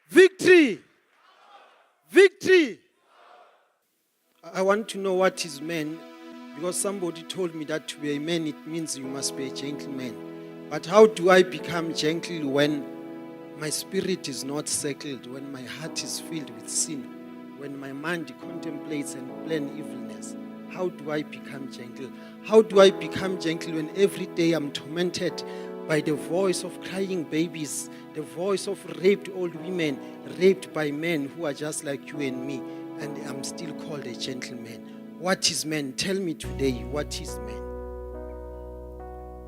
Victory. Victory. I want to know what is man, because somebody told me that to be a man, it means you must be a gentleman. But how do I become gentle when my spirit is not settled, when my heart is filled with sin, when my mind contemplates and plans evilness? How do I become gentle? How do I become gentle when every day I'm tormented by the voice of crying babies, the voice of raped old women, raped by men who are just like you and me, and I'm still called a gentleman? What is man? Tell me today, what is man?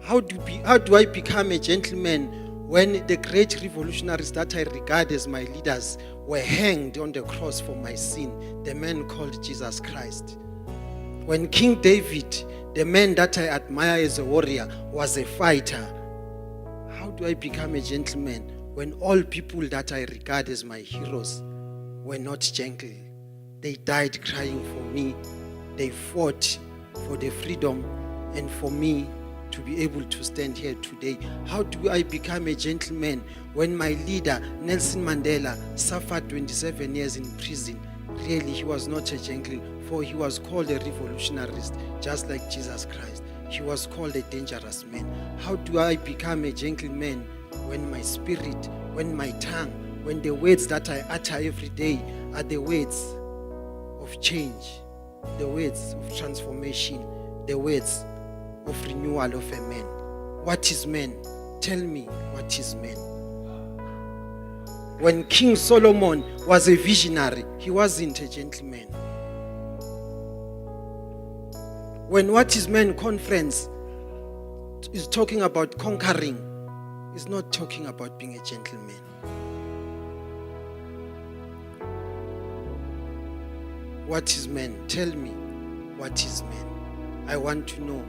How do I become a gentleman when the great revolutionaries that I regard as my leaders were hanged on the cross for my sin, the man called Jesus Christ? When King David, the man that I admire as a warrior, was a fighter, how do I become a gentleman when all people that I regard as my heroes were not gentle? They died crying for me. They fought for the freedom and for me to be able to stand here today. How do I become a gentleman when my leader, Nelson Mandela, suffered 27 years in prison? Really, he was not a gentle, for he was called a revolutionarist, just like Jesus Christ. He was called a dangerous man. How do I become a gentleman when my spirit, when my tongue, when the words that I utter every day are the words of change, the words of transformation, the words of renewal of a man? What is man? Tell me, what is man? When King Solomon was a visionary, he wasn't a gentleman. When What is Man conference is talking about conquering, it's not talking about being a gentleman. What is man? Tell me, what is man? I want to know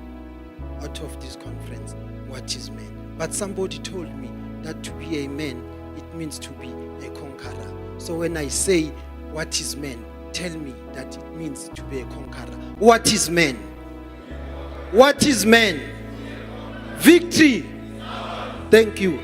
out of this conference, what is man? But somebody told me that to be a man, it means to be a conqueror. So when I say, what is man? Tell me that it means to be a conqueror. What is man? What is man? Victory. Thank you.